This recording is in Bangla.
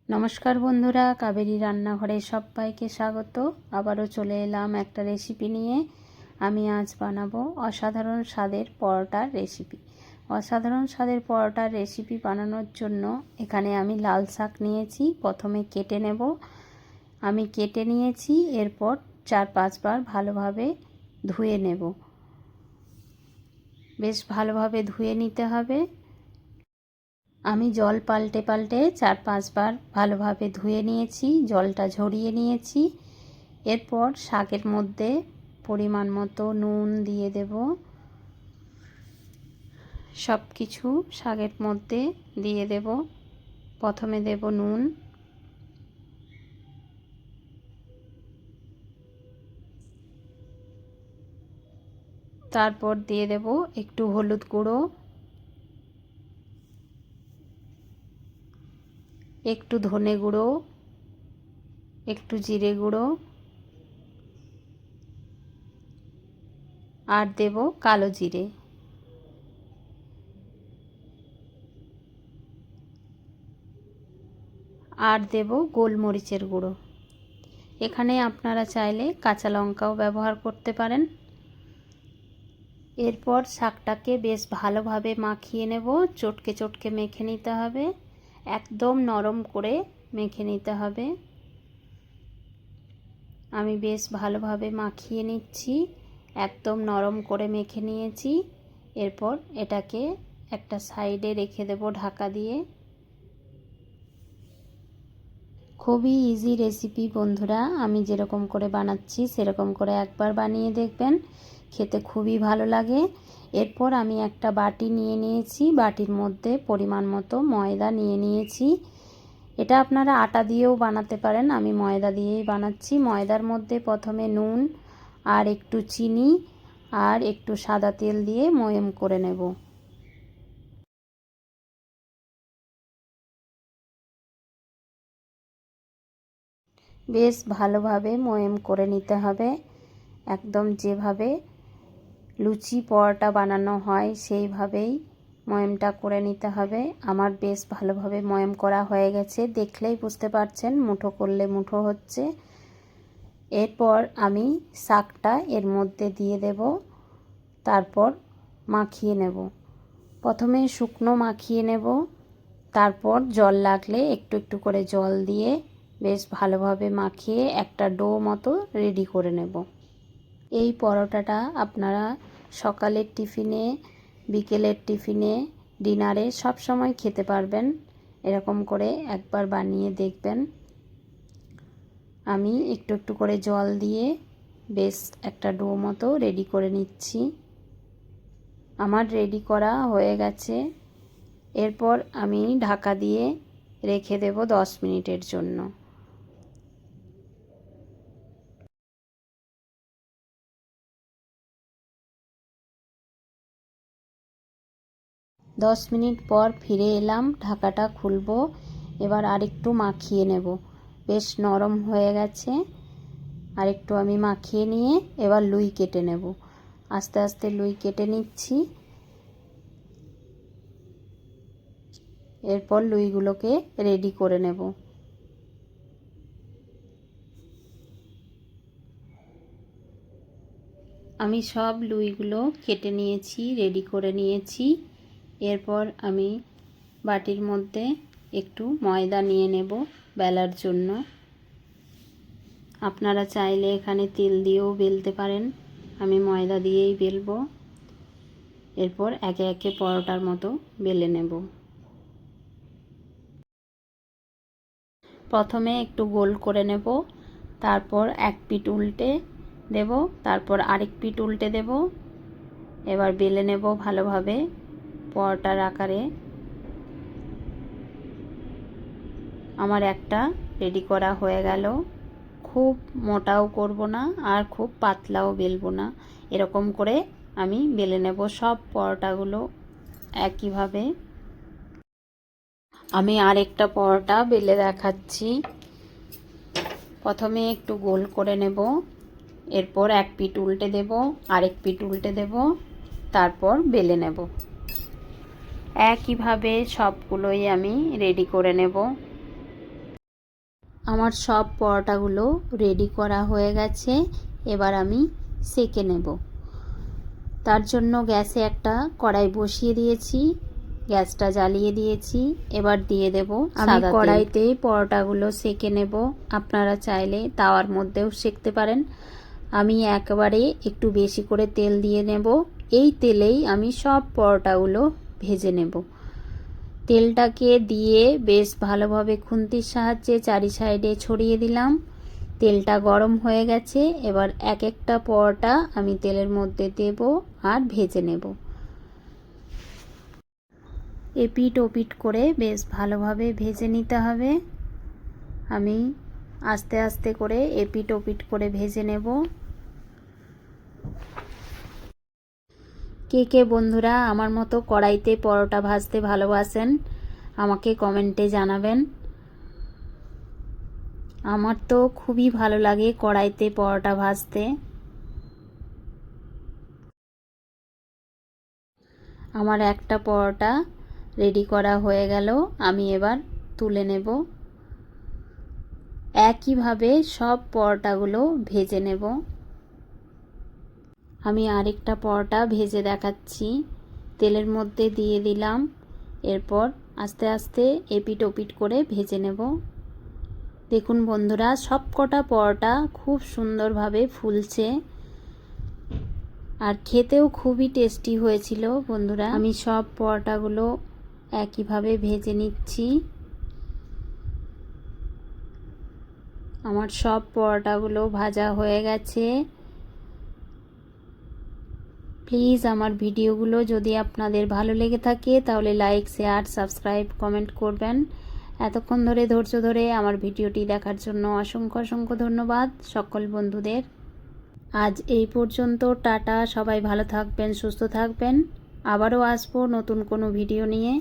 নমস্কার বন্ধুরা, কাবেরী রান্নাঘরে সবাইকে স্বাগত। আবারও চলে এলাম একটা রেসিপি নিয়ে। আমি আজ বানাবো অসাধারণ স্বাদের পরোটার রেসিপি। অসাধারণ স্বাদের পরোটার রেসিপি বানানোর জন্য এখানে আমি লাল শাক নিয়েছি। প্রথমে কেটে নেব। আমি কেটে নিয়েছি, এরপর 4-5 বার ভালোভাবে ধুয়ে নেব। বেশ ভালোভাবে ধুয়ে নিতে হবে। আমি জল পাল্টে পাল্টে 4-5 বার ভালোভাবে ধুয়ে নিয়েছি, জলটা ঝরিয়ে নিয়েছি। এরপর শাকের মধ্যে পরিমাণ মতো নুন দিয়ে দেব। সব কিছু শাকের মধ্যে দিয়ে দেব। প্রথমে দেব নুন, তারপর দিয়ে দেব একটু হলুদ গুঁড়ো, একটু ধনে গুঁড়ো, একটু জিরে গুঁড়ো, আর দেব কালো জিরে। আর দেব গোলমরিচের গুঁড়ো। এখানে আপনারা চাইলে কাঁচা লঙ্কাও ব্যবহার করতে পারেন। এরপর শাকটাকে বেশ ভালোভাবে মাখিয়ে নেব। চটকে চটকে মেখে নিতে হবে, একদম নরম করে মেখে নিতে হবে। আমি বেশ ভালোভাবে মাখিয়ে নিচ্ছি, একদম নরম করে মেখে নিয়েছি। এরপর এটাকে একটা সাইডে রেখে দেব ঢাকা দিয়ে। খুবই ইজি রেসিপি বন্ধুরা, আমি যেরকম করে বানাচ্ছি সেরকম করে একবার বানিয়ে দেখবেন, খেতে খুবই ভালো লাগে। এরপর আমি একটা বাটি নিয়ে নিয়েছি, বাটির মধ্যে পরিমাণ মতো ময়দা নিয়ে নিয়েছি। এটা আপনারা আটা দিয়েও বানাতে পারেন, আমি ময়দা দিয়েই বানাচ্ছি। ময়দার মধ্যে প্রথমে নুন আর একটু চিনি আর একটু সাদা তেল দিয়ে ময়ম করে নেব। বেশ ভালোভাবে ময়ম করে নিতে হবে, একদম যেভাবে লুচি পরোটা বানানো হয় সেইভাবেই ময়মটা করে নিতে হবে। আমার বেশ ভালোভাবে ময়ম করা হয়ে গেছে, দেখলেই বুঝতে পারছেন মুঠো করলে মুঠো হচ্ছে। এরপর আমি শাকটা এর মধ্যে দিয়ে দেব, তারপর মাখিয়ে নেব। প্রথমে শুকনো মাখিয়ে নেব, তারপর জল লাগলে একটু একটু করে জল দিয়ে বেশ ভালোভাবে মাখিয়ে একটা ডো মতো রেডি করে নেব। এই পরোটাটা আপনারা সকালের টিফিনে, বিকেলের টিফিনে, ডিনারে সব সময় খেতে পারবেন। এরকম করে একবার বানিয়ে দেখবেন। আমি একটু একটু করে জল দিয়ে বেশ একটা ডো মতো রেডি করে নিচ্ছি। আমার রেডি করা হয়ে গেছে। এরপর আমি ঢাকা দিয়ে রেখে দেব 10 মিনিটের জন্য। 10 মিনিট পর ফিরে এলাম, ঢাকাটা খুলব। এবার আরেকটু মাখিয়ে নেব, বেশ নরম হয়ে গেছে। আরেকটু আমি মাখিয়ে নিয়ে এবার লুই কেটে নেব। আস্তে আস্তে লুই কেটে নিচ্ছি। এরপর লুইগুলোকে রেডি করে নেব। আমি সব লুইগুলো কেটে নিয়েছি, রেডি করে নিয়েছি। এরপর আমি বাটির মধ্যে একটু ময়দা নিয়ে নেব বেলার জন্য। আপনারা চাইলে এখানে তেল দিয়েও বেলতে পারেন, আমি ময়দা দিয়েই বেলবো। এরপর একে একে পরোটার মতো বেলে নেব। প্রথমে একটু গোল করে নেব, তারপর এক পিঠ উল্টে দেব, তারপর আরেক পিঠ উল্টে দেব। এবার বেলে নেব ভালোভাবে পরোটার আকারে। আমার একটা রেডি করা হয়ে গেল। খুব মোটাও করব না আর খুব পাতলাও বেলবো না, এরকম করে আমি বেলে নেব সব পরোটাগুলো একইভাবে। আমি আরেকটা পরোটা বেলে দেখাচ্ছি। প্রথমে একটু গোল করে নেব, এরপর এক পিঠ উল্টে দেব, আরেক পিঠ উল্টে দেব, তারপর বেলে নেব। একইভাবে সবগুলোই আমি রেডি করে নেব। আমার সব পরোটাগুলো রেডি করা হয়ে গেছে। এবার আমি সেঁকে নেব। তার জন্য গ্যাসে একটা কড়াই বসিয়ে দিয়েছি, গ্যাসটা জ্বালিয়ে দিয়েছি। এবার দিয়ে দেব আমি কড়াইতেই পরোটাগুলো সেঁকে নেব। আপনারা চাইলে তাওয়ার মধ্যেও সেঁকতে পারেন। আমি একবারে একটু বেশি করে তেল দিয়ে নেব। এই তেলেই আমি সব পরোটাগুলো ভেজে নেব। তেলটাকে দিয়ে বেশ ভালোভাবে খুন্তির সাহায্যে চারি সাইডে ছড়িয়ে দিলাম। তেলটা গরম হয়ে গেছে। এবার এক একটা পরোটা আমি তেলের মধ্যে দেব আর ভেজে নেব। এপিট ওপিট করে বেশ ভালোভাবে ভেজে নিতে হবে। আমি আস্তে আস্তে করে এপিট ওপিট করে ভেজে নেব। কে কে বন্ধুরা আমার মতো কড়াইতে পরোটা ভাজতে ভালোবাসেন আমাকে কমেন্টে জানাবেন। আমার তো খুবই ভালো লাগে কড়াইতে পরোটা ভাজতে। আমার একটা পরোটা রেডি করা হয়ে গেল। আমি এবার তুলে নেব। একইভাবে সব পরোটাগুলো ভেজে নেব। আমি আরেকটা পরোটা ভেজে দেখাচ্ছি। তেলের মধ্যে দিয়ে দিলাম। এরপর আস্তে আস্তে এপিট ওপিট করে ভেজে নেব। দেখুন বন্ধুরা, সব কটা পরোটা খুব সুন্দরভাবে ফুলছে আর খেতেও খুবই টেস্টি হয়েছিল বন্ধুরা। আমি সব পরোটাগুলো একইভাবে ভেজে নিচ্ছি। আমার সব পরোটাগুলো ভাজা হয়ে গেছে। প্লিজ আমার ভিডিওগুলো যদি আপনাদের ভালো লেগে থাকে তাহলে লাইক, শেয়ার, সাবস্ক্রাইব, কমেন্ট করবেন। এতক্ষণ ধরে ধৈর্য ধরে আমার ভিডিওটি দেখার জন্য অসংখ্য অসংখ্য ধন্যবাদ সকল বন্ধুদের। আজ এই পর্যন্ত। টাটা। সবাই ভালো থাকবেন, সুস্থ থাকবেন। আবারও আসবো নতুন কোনো ভিডিও নিয়ে।